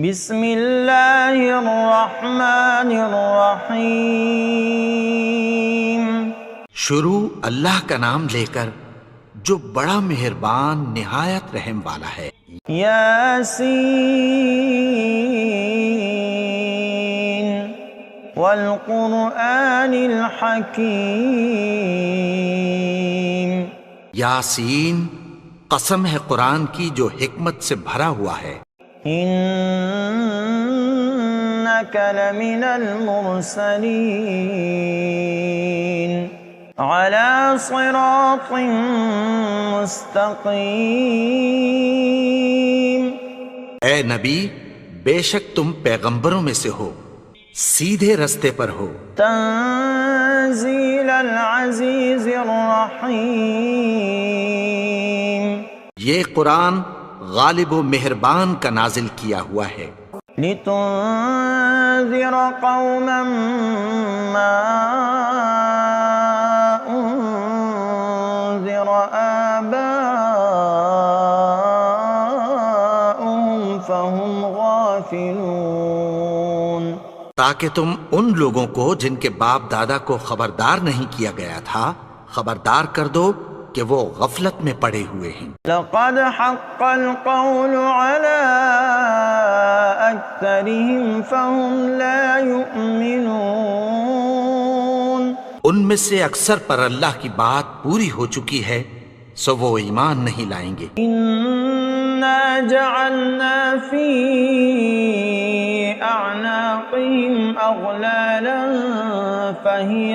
بسم اللہ الرحمن الرحیم۔ شروع اللہ کا نام لے کر جو بڑا مہربان نہایت رحم والا ہے۔ یاسین والقرآن الحکیم۔ یاسین، قسم ہے قرآن کی جو حکمت سے بھرا ہوا ہے۔ انک لمن المرسلین علی صراط مستقیم۔ اے نبی، بے شک تم پیغمبروں میں سے ہو، سیدھے رستے پر ہو۔ تنزیل العزیز الرحیم۔ یہ قرآن غالب و مہربان کا نازل کیا ہوا ہے۔ لتنذر قوما ما انذر آباؤهم فهم غافلون۔ تاکہ تم ان لوگوں کو جن کے باپ دادا کو خبردار نہیں کیا گیا تھا خبردار کر دو کہ وہ غفلت میں پڑے ہوئے ہیں۔ لقد حق القول على اکثرهم فهم لا يؤمنون۔ ان میں سے اکثر پر اللہ کی بات پوری ہو چکی ہے سو وہ ایمان نہیں لائیں گے۔ انا جعلنا في اعناقهم اغلالا فهي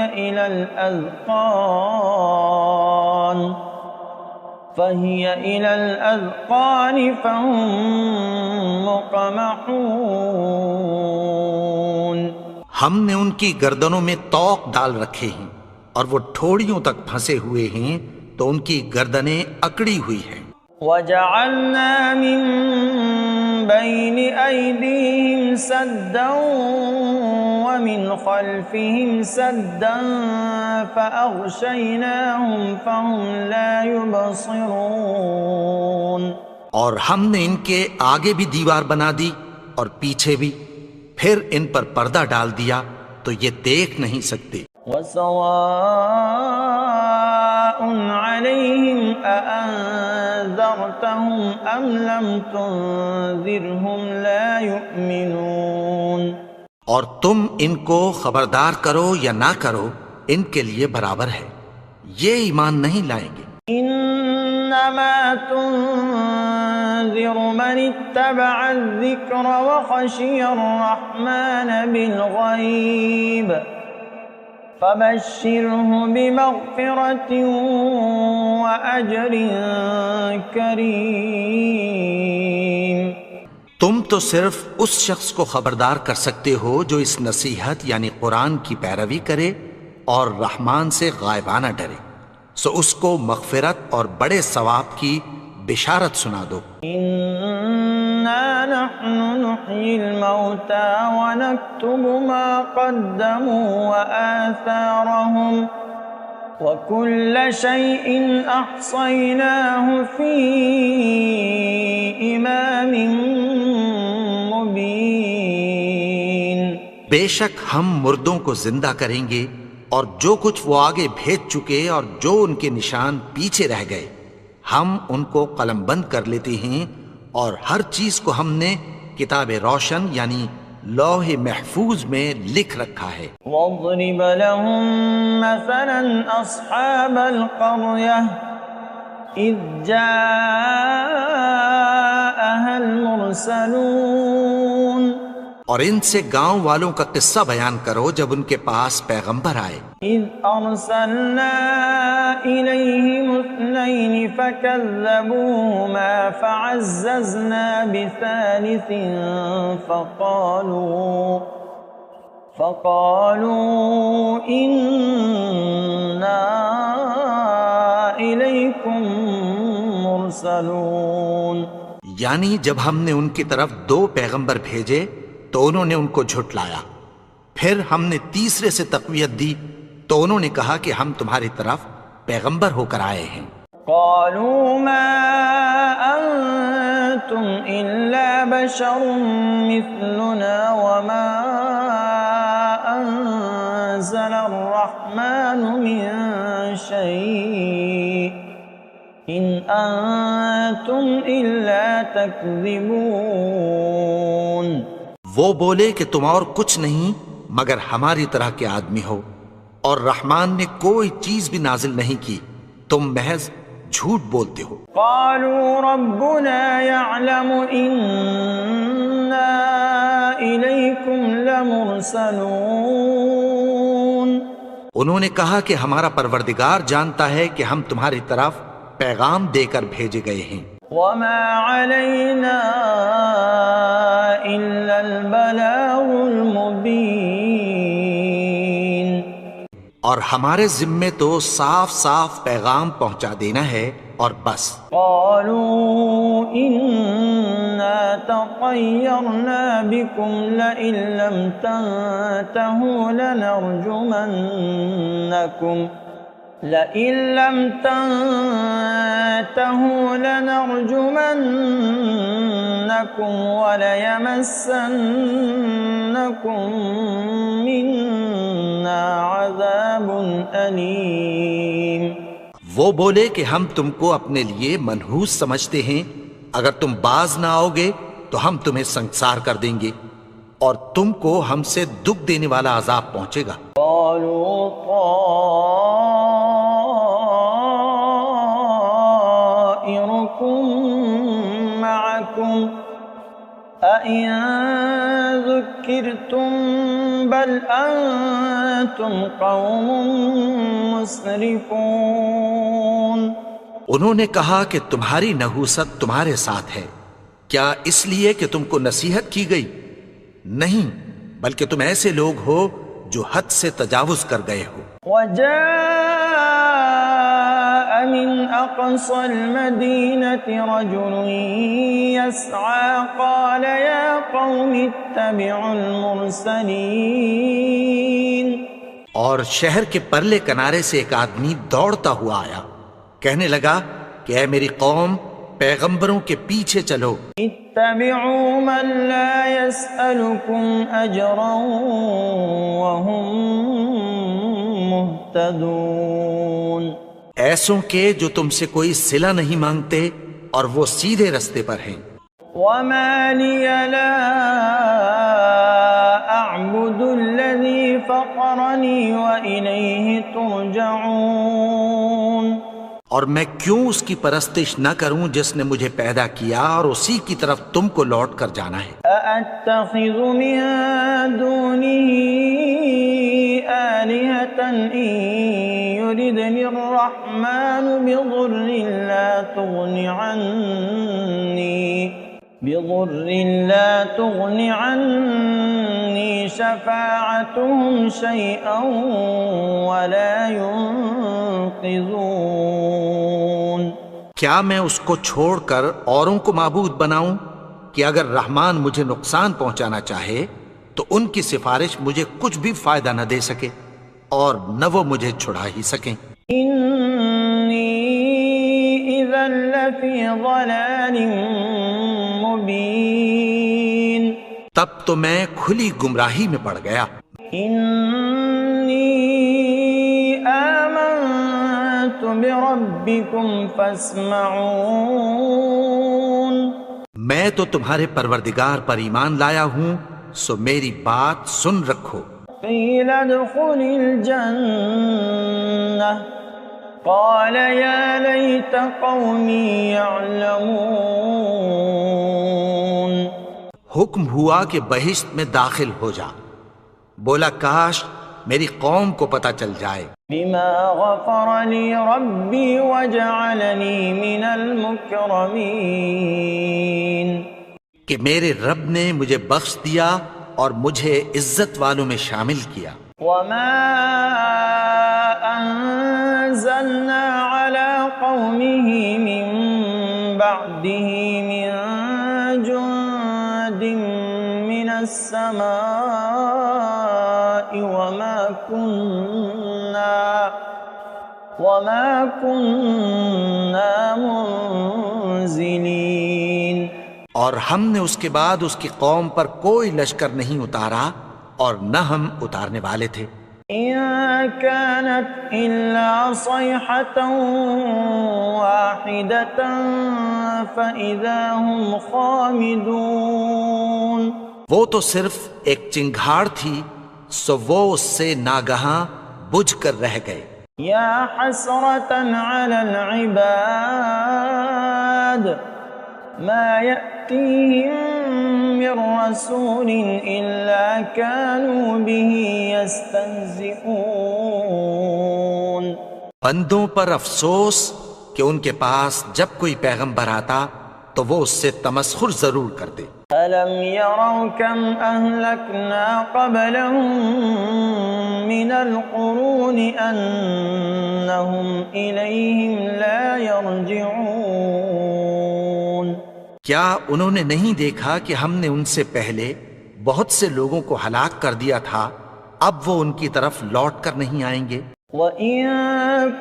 الى الاذقان فهم مقمحون۔ ہم نے ان کی گردنوں میں طوق ڈال رکھے ہیں اور وہ ٹھوڑیوں تک پھنسے ہوئے ہیں تو ان کی گردنیں اکڑی ہوئی ہیں۔ وَجَعَلْنَا مِن بَيْنِ أَيْدِيهِمْ سَدًّا وَمِنْ خَلْفِهِمْ سَدًّا فَأَغْشَيْنَاهُمْ فَهُمْ لَا يُبْصِرُونَ۔ اور ہم نے ان کے آگے بھی دیوار بنا دی اور پیچھے بھی، پھر ان پر پردہ ڈال دیا تو یہ دیکھ نہیں سکتے۔ وَسَوَاءٌ عَلَيْهِمْ أَأَنذَرْتَهُمْ أَمْ لَمْ تُنذِرْهُمْ لَا يُؤْمِنُونَ۔ اور تم ان کو خبردار کرو یا نہ کرو ان کے لیے برابر ہے، یہ ایمان نہیں لائیں گے۔ انما تنذر من اتبع الذکر وخشی الرحمن بالغیب فبشرہ بمغفرۃ واجر کریم۔ تم تو صرف اس شخص کو خبردار کر سکتے ہو جو اس نصیحت یعنی قرآن کی پیروی کرے اور رحمان سے غائبانہ ڈرے، سو اس کو مغفرت اور بڑے ثواب کی بشارت سنا دو۔ انا نحن نحیی الموتى ونکتب ما قدموا وآثارهم وكل شيء احصیناه فی امام مبین۔ بے شک ہم مردوں کو زندہ کریں گے اور جو کچھ وہ آگے بھیج چکے اور جو ان کے نشان پیچھے رہ گئے ہم ان کو قلم بند کر لیتے ہیں، اور ہر چیز کو ہم نے کتاب روشن یعنی لوح محفوظ میں لکھ رکھا ہے۔ وَاضْرِبْ لَهُمْ مَثَلًا أَصْحَابَ الْقَرْيَةِ إِذْ جَاءَهَا الْمُرْسَلُونَ۔ اور ان سے گاؤں والوں کا قصہ بیان کرو جب ان کے پاس پیغمبر آئے۔ إِذْ أَرْسَلْنَا إِلَيْهِمُ اثْنَيْنِ فَكَذَّبُوهُمَا فَعَزَّزْنَا بِثَالِثٍ فَقَالُوا إِنَّا إِلَيْكُمْ مُرْسَلُونَ۔ یعنی جب ہم نے ان کی طرف 2 پیغمبر بھیجے تو انہوں نے ان کو جھٹلایا، پھر ہم نے تیسرے سے تقویت دی تو انہوں نے کہا کہ ہم تمہاری طرف پیغمبر ہو کر آئے ہیں۔ قالوا ما أنتم إلا بشر مثلنا وما أنزل الرحمن من شيء إن أنتم إلا تكذبون. وہ بولے کہ تم اور کچھ نہیں مگر ہماری طرح کے آدمی ہو، اور رحمان نے کوئی چیز بھی نازل نہیں کی، تم محض جھوٹ بولتے ہو. قالوا ربنا يعلم إنا إليكم لمرسلون. انہوں نے کہا کہ ہمارا پروردگار جانتا ہے کہ ہم تمہاری طرف پیغام دے کر بھیجے گئے ہیں. وما علينا إلا البلاغ المبين. اور ہمارے ذمے تو صاف صاف پیغام پہنچا دینا ہے اور بس. قالوا إنا تطيرنا بكم لئن لم تنتهوا لنرجمنكم وليمسنكم منا عذاب أليم. وہ بولے کہ ہم تم کو اپنے لیے منحوس سمجھتے ہیں، اگر تم باز نہ آؤ گے تو ہم تمہیں سنسار کر دیں گے اور تم کو ہم سے دکھ دینے والا عذاب پہنچے گا. قالوا طائركم معكم أئن ذكرتم بل أنتم قوم مسرفون. انہوں نے کہا کہ تمہاری نحوست تمہارے ساتھ ہے، کیا اس لیے کہ تم کو نصیحت کی گئی؟ نہیں، بلکہ تم ایسے لوگ ہو جو حد سے تجاوز کر گئے ہو. وجاء من أقصى المدينة رجل يسعى قال يا قوم اتبعوا المرسلين. اور شہر کے پرلے کنارے سے ایک آدمی دوڑتا ہوا آیا، کہنے لگا کہ اے میری قوم، پیغمبروں کے پیچھے چلو. اتبعوا من لا يسألكم أجرا وهم مهتدون. ایسوں کے جو تم سے کوئی صلہ نہیں مانگتے اور وہ سیدھے رستے پر ہیں. وما لي لا أعبد الذي فطرني وإليه ترجعون. اور میں کیوں اس کی پرستش نہ کروں جس نے مجھے پیدا کیا اور اسی کی طرف تم کو لوٹ کر جانا ہے. أأتخذ من دونه آلهة إن يردني الرحمن بضر لا تغن عني شفاعتهم شيئا ولا ينقذون. کیا میں اس کو چھوڑ کر اوروں کو معبود بناؤں کہ اگر رحمان مجھے نقصان پہنچانا چاہے تو ان کی سفارش مجھے کچھ بھی فائدہ نہ دے سکے اور نہ وہ مجھے چھڑا ہی سکیں. إني إذا لفي ضلال مبين. تب تو میں کھلی گمراہی میں پڑ گیا. إني آمنت بربكم فاسمعون. میں تو تمہارے پروردگار پر ایمان لایا ہوں، سو میری بات سن رکھو. قيل ادخل الجنة قال يا ليت قومي يعلمون. حکم ہوا کہ بہشت میں داخل ہو جا. بولا کاش میری قوم کو پتہ چل جائے. بما غفر لي ربي وجعلني من المكرمين. کہ میرے رب نے مجھے بخش دیا اور مجھے عزت والوں میں شامل کیا. وما أنزلنا على قومه من بعده من جند من السماء وما كنا منزلين. اور ہم نے اس کے بعد اس کی قوم پر کوئی لشکر نہیں اتارا اور نہ ہم اتارنے والے تھے۔ إن كانت إلا صيحة واحدة فإذا هم خامدون۔ وہ تو صرف ایک چنگھاڑ تھی، سو وہ اس سے ناگہاں بجھ کر رہ گئے۔ یا حسرة على العباد ما يأتيهم من رسول إلا كانوا به يستهزئون۔ بندوں پر افسوس کہ ان کے پاس جب کوئی پیغمبر آتا تو وہ اس سے تمسخر ضرور کرتے۔ أَلَمْ يَرَوْا كَمْ أَهْلَكْنَا قَبْلَهُمْ مِنَ الْقُرُونِ أَنَّهُمْ إِلَيْهِمْ لَا يَرْجِعُونَ۔ کیا انہوں نے نہیں دیکھا کہ ہم نے ان سے پہلے بہت سے لوگوں کو ہلاک کر دیا تھا، اب وہ ان کی طرف لوٹ کر نہیں آئیں گے؟ وَإِن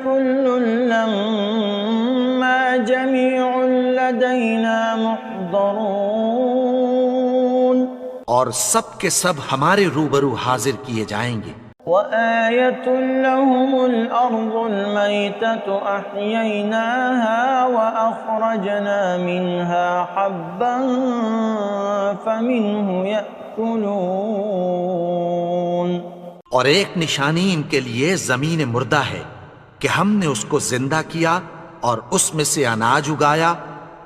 كُلٌّ لَّمَّا جَمِيعٌ لَّدَيْنَا مُحْضَرُونَ۔ اور سب کے سب ہمارے روبرو حاضر کیے جائیں گے۔ وَآيَةٌ لَّهُمُ الْأَرْضُ الْمَيْتَةُ أَحْيَيْنَاهَا وَأَخْرَجْنَا مِنْهَا حَبًّا فَمِنْهُ يَأْكُلُونَ۔ اور ایک نشانی ان کے لیے زمین مردہ ہے کہ ہم نے اس کو زندہ کیا اور اس میں سے اناج اگایا،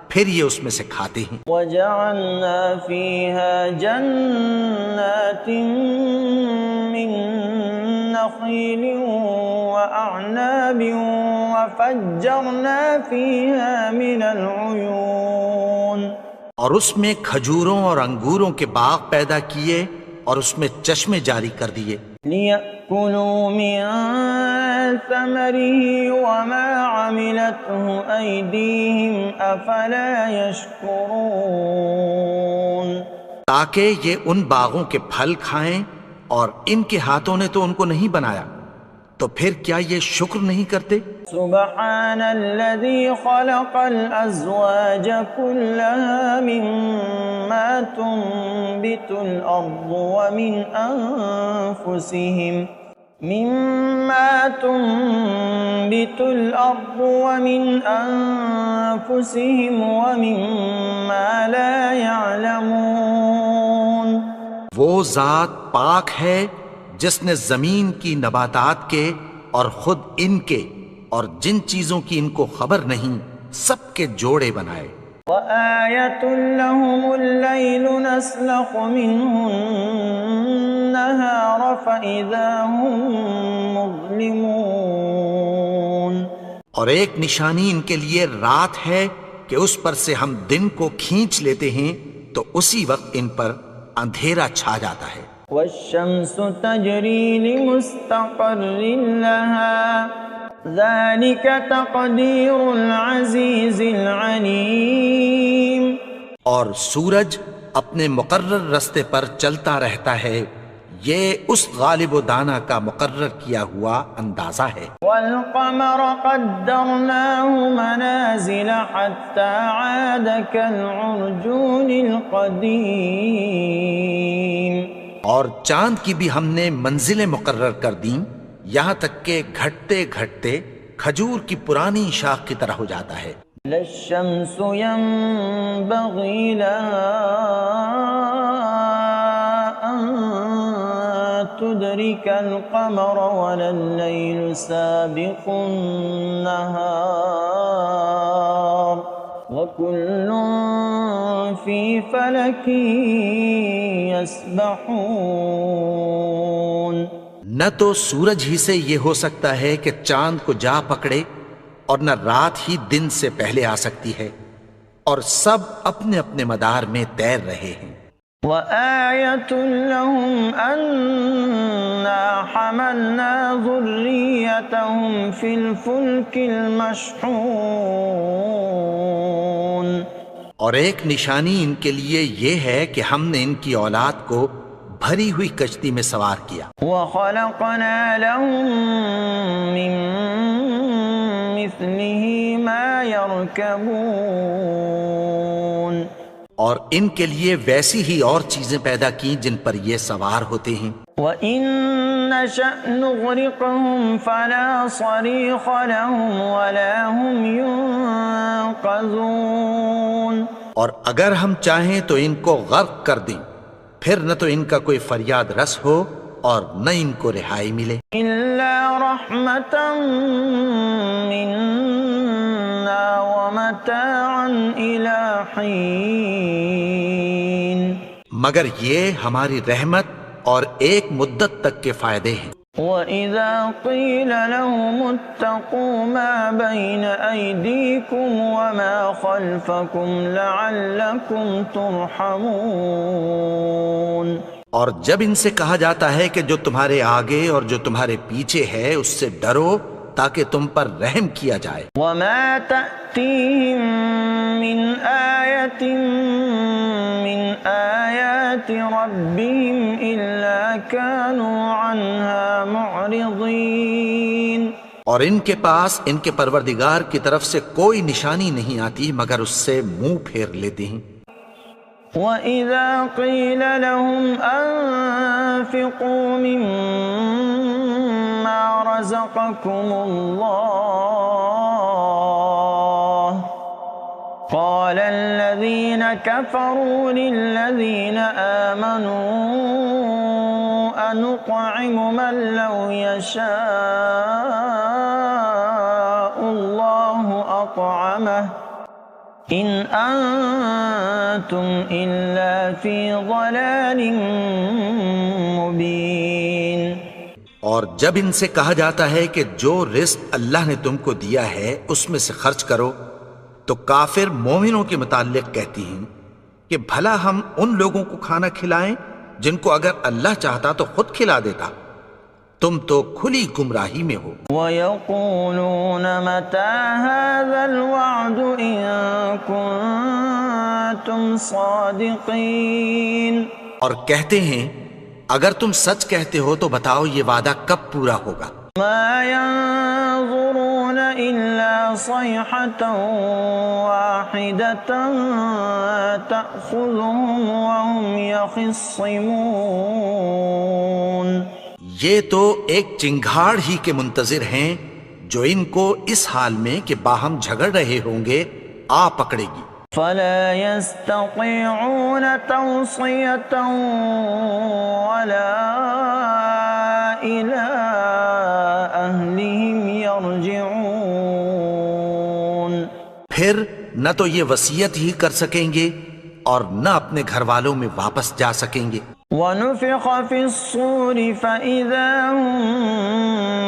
پھر یہ اس میں سے کھاتے ہیں۔ وَجَعَلْنَا فِيهَا جَنَّاتٍ مِّن نَخِيلٍ وَأَعْنَابٍ وَفَجَّرْنَا فِيهَا مِنَ الْعُيُونِ۔ اور اس میں کھجوروں اور انگوروں کے باغ پیدا کیے اور اس میں چشمے جاری کر دیے۔ لِيَأْكُلُوا مِن ثَمَرِهِ وَمَا عَمِلَتْهُ أَيْدِيهِمْ أَفَلَا يَشْكُرُونَ۔ تاکہ یہ ان باغوں کے پھل کھائیں، اور ان کے ہاتھوں نے تو ان کو نہیں بنایا، تو پھر کیا یہ شکر نہیں کرتے؟ سبحان الذي خلق الأزواج كلها مما تنبت الأرض ومن أنفسهم ومما لا يعلمون۔ وہ ذات پاک ہے جس نے زمین کی نباتات کے اور خود ان کے اور جن چیزوں کی ان کو خبر نہیں سب کے جوڑے بنائے۔ وَآيَةٌ لَّهُمُ اللَّيْلُ نَسْلَخُ مِنْهُ النَّهَارَ فَإِذَا هُم مُظْلِمُونَ۔ اور ایک نشانی ان کے لیے رات ہے کہ اس پر سے ہم دن کو کھینچ لیتے ہیں تو اسی وقت ان پر اندھیرا چھا جاتا ہے۔ وَالشَّمْسُ تَجْرِي لِمُسْتَقَرٍّ لَّهَا ذَلِكَ تَقْدِيرُ الْعَزِيزِ الْعَلِيمِ۔ اور سورج اپنے مقرر رستے پر چلتا رہتا ہے، یہ اس غالب و دانا کا مقرر کیا ہوا اندازہ ہے۔ وَالْقَمَرَ قَدَّرْنَاهُ مَنَازِلَ حَتَّى عَادَ كَالْعُرْجُونِ الْقَدِيمِ۔ اور چاند کی بھی ہم نے منزلیں مقرر کر دیں، یہاں تک کہ گھٹتے گھٹتے کھجور کی پرانی شاخ کی طرح ہو جاتا ہے۔ لَا الشَّمْسُ يَنبَغِي لَهَا أَن تُدْرِكَ الْقَمَرَ وَلَا اللَّيْلُ سَابِقُ النَّهَارِ وَكُلٌّ فِي فَلَكٍ يَسْبَحُونَ۔ نہ تو سورج ہی سے یہ ہو سکتا ہے کہ چاند کو جا پکڑے، اور نہ رات ہی دن سے پہلے آ سکتی ہے، اور سب اپنے اپنے مدار میں تیر رہے ہیں۔ وَآيَةٌ لَّهُمْ أَنَّا حَمَلْنَا ذُرِّيَّتَهُمْ فِي الْفُلْكِ الْمَشْحُونِ۔ اور ایک نشانی ان کے لیے یہ ہے کہ ہم نے ان کی اولاد کو بھری ہوئی کشتی میں سوار کیا۔ وَخَلَقْنَا لَهُم مِّن مِّثْلِهِ مَا يَرْكَبُونَ۔ اور ان کے لیے ویسی ہی اور چیزیں پیدا کی جن پر یہ سوار ہوتے ہیں. وَإِن نَّشَأْ نُغْرِقْهُمْ فَلَا صَرِيخَ لَهُمْ وَلَا هُمْ يُنقَذُونَ. اور اگر ہم چاہیں تو ان کو غرق کر دیں، پھر نہ تو ان کا کوئی فریاد رس ہو اور نہ ان کو رہائی ملے. إِلَّا رَحْمَةً مِّنَّا وَمَتَاعًا إِلَىٰ حِينٍ. مگر یہ ہماری رحمت اور ایک مدت تک کے فائدے ہیں. وَإِذَا قِيلَ لَهُمُ اتَّقُوا مَا بَيْنَ أَيْدِيكُمْ وَمَا خَلْفَكُمْ لَعَلَّكُمْ تُرْحَمُونَ. اور جب ان سے کہا جاتا ہے کہ جو تمہارے آگے اور جو تمہارے پیچھے ہے اس سے ڈرو تاکہ تم پر رحم کیا جائے. وَمَا تَأْتِيهِم مِّنْ آيَةٍ مِّنْ آيَاتِ رَبِّهِمْ إِلَّا كَانُوا عَنْهَا مُعْرِضِينَ. اور ان کے پاس ان کے پروردگار کی طرف سے کوئی نشانی نہیں آتی مگر اس سے منہ پھیر لیتے ہیں. وَإِذَا قِيلَ لَهُمْ أَنفِقُوا مِمَّا رَزَقَكُمُ اللَّهُ قَالَ الَّذِينَ كَفَرُوا لِلَّذِينَ آمَنُوا أَنُطْعِمُ مَن لَّوْ يَشَاءُ اللَّهُ أَطْعَمَهُ إِنْ أَنْتُمْ إِلَّا فِي ضَلَالٍ مُبِينٍ. اور جب ان سے کہا جاتا ہے کہ جو رزق اللہ نے تم کو دیا ہے اس میں سے خرچ کرو تو کافر مومنوں کے متعلق کہتی ہیں کہ بھلا ہم ان لوگوں کو کھانا کھلائیں جن کو اگر اللہ چاہتا تو خود کھلا دیتا. تم تو کھلی گمراہی میں ہو. وَيَقُولُونَ مَتَى هَذَا الْوَعْدُ إِن كُنتُمْ صَادِقِينَ. اور کہتے ہیں اگر تم سچ کہتے ہو تو بتاؤ یہ وعدہ کب پورا ہوگا. مَا يَنظُرُونَ إِلَّا صَيْحَةً وَاحِدَةً تَأْخُذُهُمْ وَهُمْ يَخِصِّمُونَ. یہ تو ایک چنگھاڑ ہی کے منتظر ہیں جو ان کو اس حال میں کہ باہم جھگڑ رہے ہوں گے آ پکڑے گی. فَلَا يَسْتَطِيعُونَ تَوْصِيَةً وَلَا إِلَىٰ أَهْلِهِمْ يَرْجِعُونَ. پھر نہ تو یہ وصیت ہی کر سکیں گے اور نہ اپنے گھر والوں میں واپس جا سکیں گے. وَنُفِخَ فِي الصُّورِ فَإِذَا هُم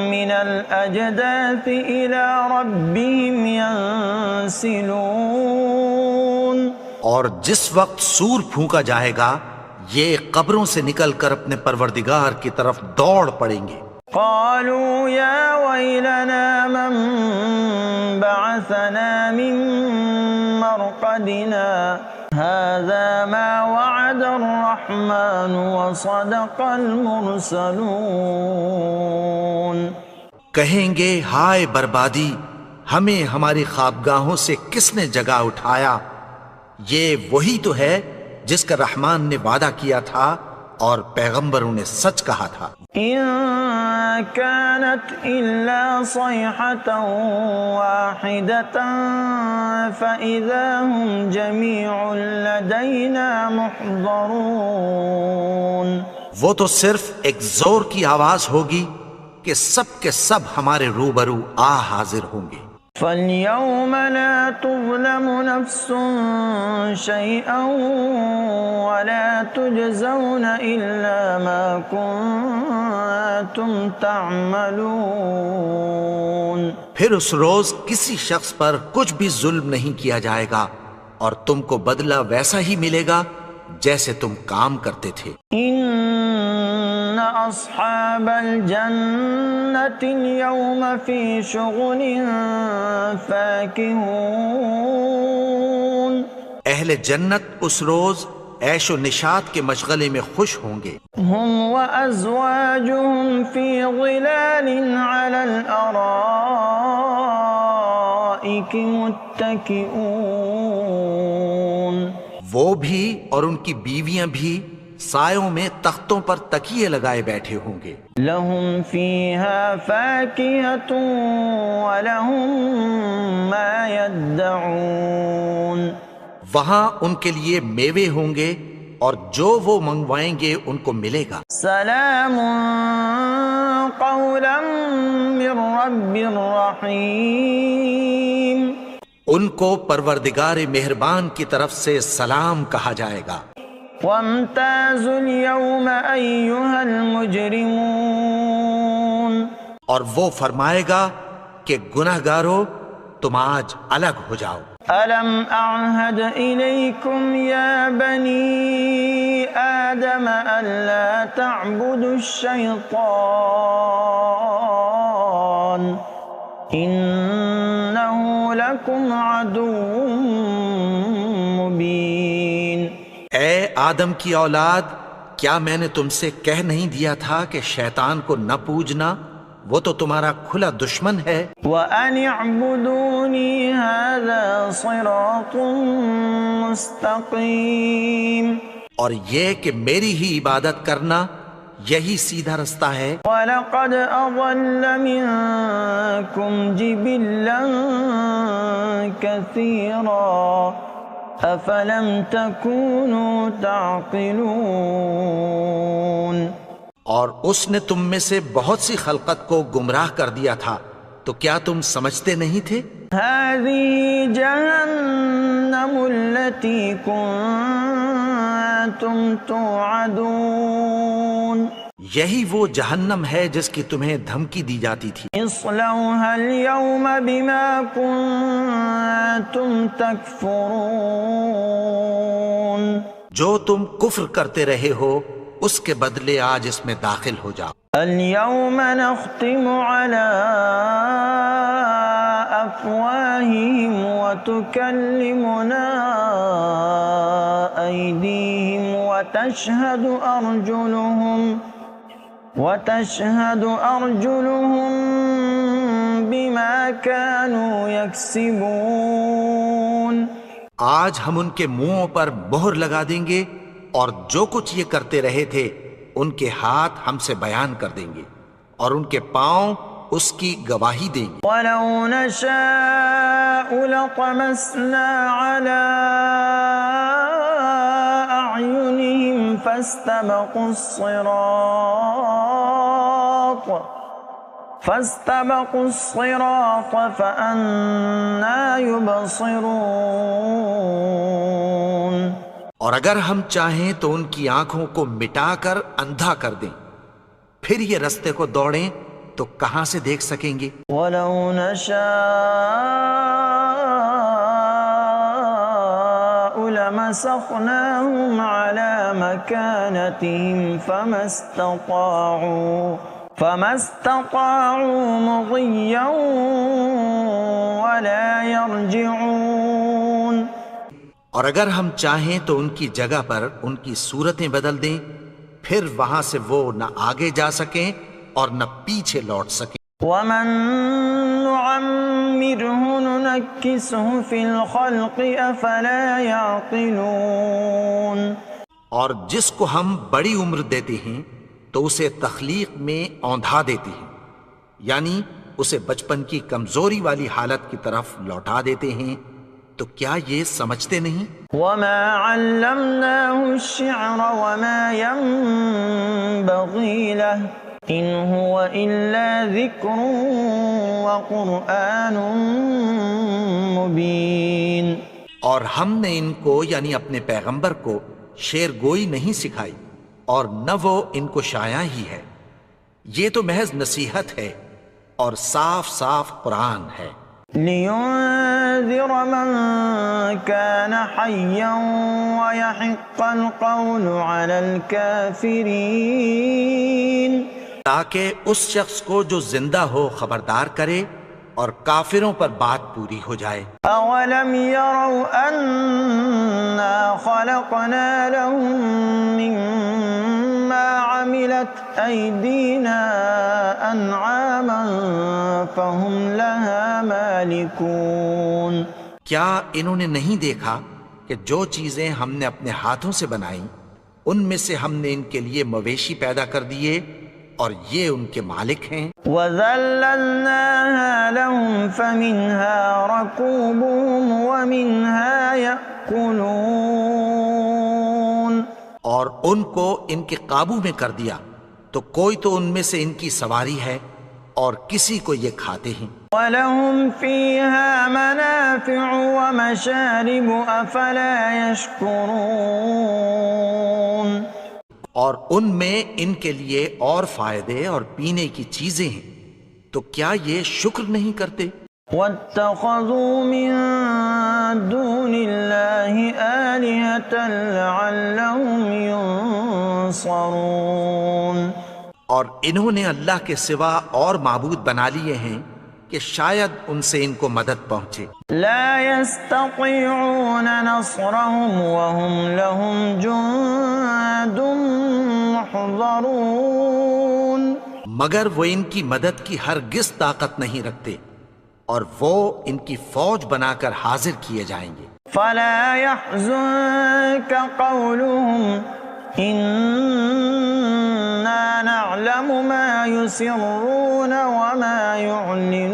مِّنَ الْأَجْدَاثِ إِلَىٰ رَبِّهِمْ يَنسِلُونَ. اور جس وقت سور پھونکا جائے گا یہ قبروں سے نکل کر اپنے پروردگار کی طرف دوڑ پڑیں گے. قالوا يا ويلنا من بعثنا من مرقدنا هذا ما وعد الرحمن وصدق المرسلون. کہیں گے ہائے بربادی، ہمیں ہماری خوابگاہوں سے کس نے جگا اٹھایا؟ یہ وہی تو ہے جس کا رحمان نے وعدہ کیا تھا اور پیغمبروں نے سچ کہا تھا. إن كانت إلا صيحة واحدة فإذا هم جميع لدينا محضرون. وہ تو صرف ایک زور کی آواز ہوگی کہ سب کے سب ہمارے روبرو آ حاضر ہوں گے. فَالْيَوْمَ لَا تُظْلَمُ نَفْسٌ شَيْئًا وَلَا تُجْزَوْنَ إِلَّا مَا كُنتُمْ تَعْمَلُونَ. پھر اس روز کسی شخص پر کچھ بھی ظلم نہیں کیا جائے گا اور تم کو بدلہ ویسا ہی ملے گا جیسے تم کام کرتے تھے. إِنَّ أَصْحَابَ الْجَنَّةِ الْيَوْمَ فِي شُغُلٍ فَاكِهُونَ. اہل جنت اس روز عیش و نشاط کے مشغلے میں خوش ہوں گے. هُمْ وَأَزْوَاجُهُمْ فِي ظِلَالٍ عَلَى الْأَرَائِكِ مُتَّكِئُونَ. وہ بھی اور ان کی بیویاں بھی سایوں میں تختوں پر تکیے لگائے بیٹھے ہوں گے. لهم فيها فاكهة ولهم ما يدعون. وہاں ان کے لیے میوے ہوں گے اور جو وہ منگوائیں گے ان کو ملے گا. سلام قولا من رب رحیم. ان کو پروردگار مہربان کی طرف سے سلام کہا جائے گا. وامتازوا اليوم أيها المجرمون. اور وہ فرمائے گا کہ گنہگارو تم آج الگ ہو جاؤ. ألم أعهد إليكم يا بني آدم ألا تعبدوا الشيطان إنه لكم عدو مبين. اے آدم کی اولاد، کیا میں نے تم سے کہہ نہیں دیا تھا کہ شیطان کو نہ پوجنا، وہ تو تمہارا کھلا دشمن ہے. وَأَنِ اعْبُدُونِي هَذَا صِرَاطٌ مُسْتَقِيمٌ. اور یہ کہ میری ہی عبادت کرنا یہی سیدھا رستہ ہے. وَلَقَدْ أَضَلَّ مِنكُمْ جِبِلًّا كَثِيرًا أَفَلَمْ تَكُونُوا تَعْقِلُونَ. اور اس نے تم میں سے بہت سی خلقت کو گمراہ کر دیا تھا، تو کیا تم سمجھتے نہیں تھے؟ هَذِهِ جَهَنَّمُ الَّتِي كُنتُمْ تُوعَدُونَ. یہی وہ جہنم ہے جس کی تمہیں دھمکی دی جاتی تھی. اصلوها اليوم بما كنتم تكفرون. جو تم کفر کرتے رہے ہو اس کے بدلے آج اس میں داخل ہو جاؤ. اليوم نختم على أفواههم وتكلمنا أيديهم وتشهد أرجلهم بما كانوا يكسبون. آج ہم ان کے منہوں پر مہر لگا دیں گے اور جو کچھ یہ کرتے رہے تھے ان کے ہاتھ ہم سے بیان کر دیں گے اور ان کے پاؤں اس کی گواہی دیں گے. وَلَوْ نَشَاءُ لَطَمَسْنَا عَلَىٰ أَعْيُنِهِمْ فَاسْتَبَقُوا الصِّرَاطَ فَأَنَّىٰ يُبْصِرُونَ. اور اگر ہم چاہیں تو ان کی آنکھوں کو مٹا کر اندھا کر دیں، پھر یہ رستے کو دوڑیں تو کہاں سے دیکھ سکیں گے. وَلَوْ نَشَاءُ لَمَسَخْنَاهُمْ عَلَى مَكَانَتِهِمْ فَمَا اسْتَطَاعُوا مُضِيًّا وَلَا يَرْجِعُونَ. اور اگر ہم چاہیں تو ان کی جگہ پر ان کی صورتیں بدل دیں، پھر وہاں سے وہ نہ آگے جا سکیں اور نہ پیچھے لوٹ سکیں. وَمَن نُعَمِّرْهُ نُنَكِّسْهُ فِي الْخَلْقِ أَفَلَا يَعْقِلُونَ. اور جس کو ہم بڑی عمر دیتے ہیں تو اسے تخلیق میں اوندھا دیتے ہیں، یعنی اسے بچپن کی کمزوری والی حالت کی طرف لوٹا دیتے ہیں. تو کیا یہ سمجھتے نہیں؟ وَمَا عَلَّمْنَاهُ الشِّعْرَ وَمَا يَنبَغِي لَهُ إِنْ هُوَ إِلَّا ذِكْرٌ وَقُرْآنٌ مُبِينٌ. اور ہم نے ان کو یعنی اپنے پیغمبر کو شعر گوئی نہیں سکھائی اور نہ وہ ان کو شایع ہی ہے، یہ تو محض نصیحت ہے اور صاف صاف قرآن ہے. لِيُنذِرَ مَن كَانَ حَيًّا وَيَحِقَّ الْقَوْلُ عَلَى الْكَافِرِينَ. تاکہ اس شخص کو جو زندہ ہو خبردار کرے اور کافروں پر بات پوری ہو جائے. أَوَلَمْ يَرَوْا أَنَّا خَلَقْنَا لَهُم مِّمَّا عَمِلَتْ أَيْدِينَا أَنْعَامًا فَهُمْ لَهَا مَالِكُونَ. کیا انہوں نے نہیں دیکھا کہ جو چیزیں ہم نے اپنے ہاتھوں سے بنائیں ان میں سے ہم نے ان کے لیے مویشی پیدا کر دیے اور یہ ان کے مالک ہیں. وَذَلَّلْنَاهَا لَهُمْ فَمِنْهَا رَكُوبُهُمْ وَمِنْهَا يَأْكُلُونَ. اور ان کو ان کے قابو میں کر دیا تو کوئی تو ان میں سے ان کی سواری ہے اور کسی کو یہ کھاتے ہیں. وَلَهُمْ فِيهَا مَنَافِعُ وَمَشَارِبُ أَفَلَا يَشْكُرُونَ. اور ان میں ان کے لیے اور فائدے اور پینے کی چیزیں ہیں تو کیا یہ شکر نہیں کرتے؟ وَاتَّخَذُوا مِن دُونِ اللَّهِ آلِهَةً لَعَلَّهُمْ يُنصَرُونَ. اور انہوں نے اللہ کے سوا اور معبود بنا لیے ہیں کہ شاید ان سے ان کو مدد پہنچے. لا يستطيعون نصرهم وهم لهم جند محضرون. مگر وہ ان کی مدد کی ہرگز طاقت نہیں رکھتے اور وہ ان کی فوج بنا کر حاضر کیے جائیں گے. فلا يحزنك قولهم إنا نعلم ما يسرون وما يعلنون.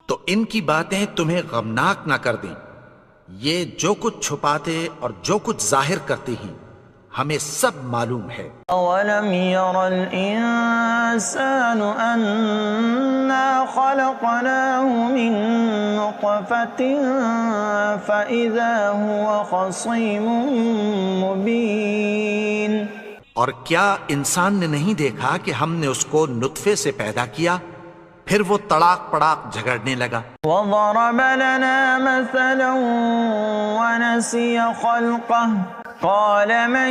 تو ان کی باتیں تمہیں غمناک نہ کر دیں. یہ جو کچھ چھپاتے اور جو کچھ ظاہر کرتے ہیں ہمیں سب معلوم ہے. أولم ير الإنسان أنا خلقناه من نطفة فإذا هو خصيم مبين. اور کیا انسان نے نہیں دیکھا کہ ہم نے اس کو نطفے سے پیدا کیا پھر وہ تڑاک پڑاک جھگڑنے لگا. وضرب لنا مثلا ونسي خلقه قال من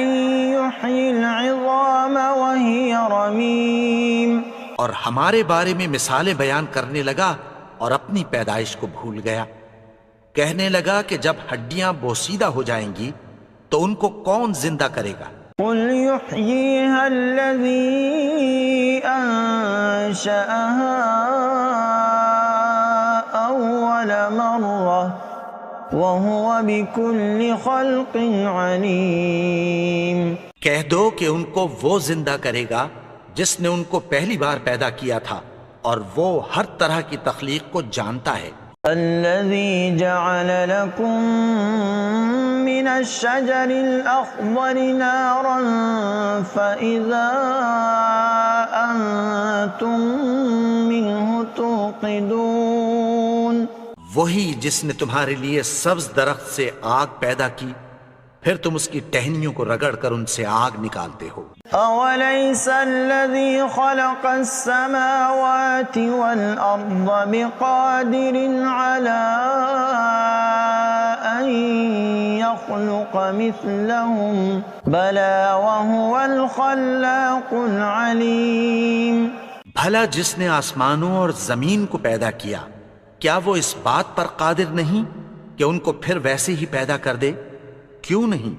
يحيي العظام وهي رميم. اور ہمارے بارے میں مثالیں بیان کرنے لگا اور اپنی پیدائش کو بھول گیا. کہنے لگا کہ جب ہڈیاں بوسیدہ ہو جائیں گی تو ان کو کون زندہ کرے گا؟ قل يحييها الذي أنشأها أول مرة وهو بكل خلق عليم. کہہ دو کہ ان کو وہ زندہ کرے گا جس نے ان کو پہلی بار پیدا کیا تھا اور وہ ہر طرح کی تخلیق کو جانتا ہے. الذي جعل لكم من الشجر الأخضر نارا فإذا أنتم منه توقدون. وہی جس نے تمہارے لیے سبز درخت سے آگ پیدا کی پھر تم اس کی ٹہنیوں کو رگڑ کر ان سے آگ نکالتے ہو. أوليس الذي خلق السماوات والأرض بقادر على أن يخلق مثلهم بلى وهو الخلاق العليم. بھلا جس نے آسمانوں اور زمین کو پیدا کیا کیا وہ اس بات پر قادر نہیں کہ ان کو پھر ویسے ہی پیدا کر دے؟ کیوں نہیں؟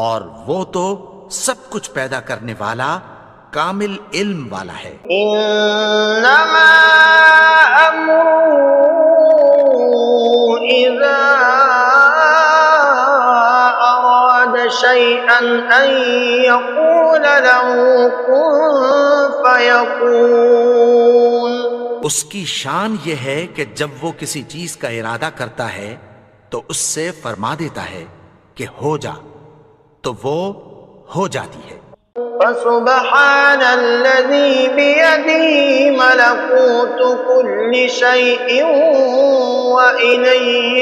اور وہ تو سب کچھ پیدا کرنے والا کامل علم والا ہے. انما امره اذا اراد شيئا ان يقول له كن فيكون. اس کی شان یہ ہے کہ جب وہ کسی چیز کا ارادہ کرتا ہے تو اس سے فرما دیتا ہے کہ ہو جا تو وہ ہو جاتی ہے. فسبحان الذي بيده ملكوت كل شيء وإليه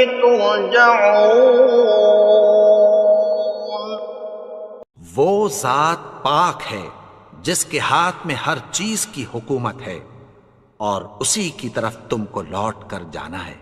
ترجعون. وہ ذات پاک ہے جس کے ہاتھ میں ہر چیز کی حکومت ہے اور اسی کی طرف تم کو لوٹ کر جانا ہے.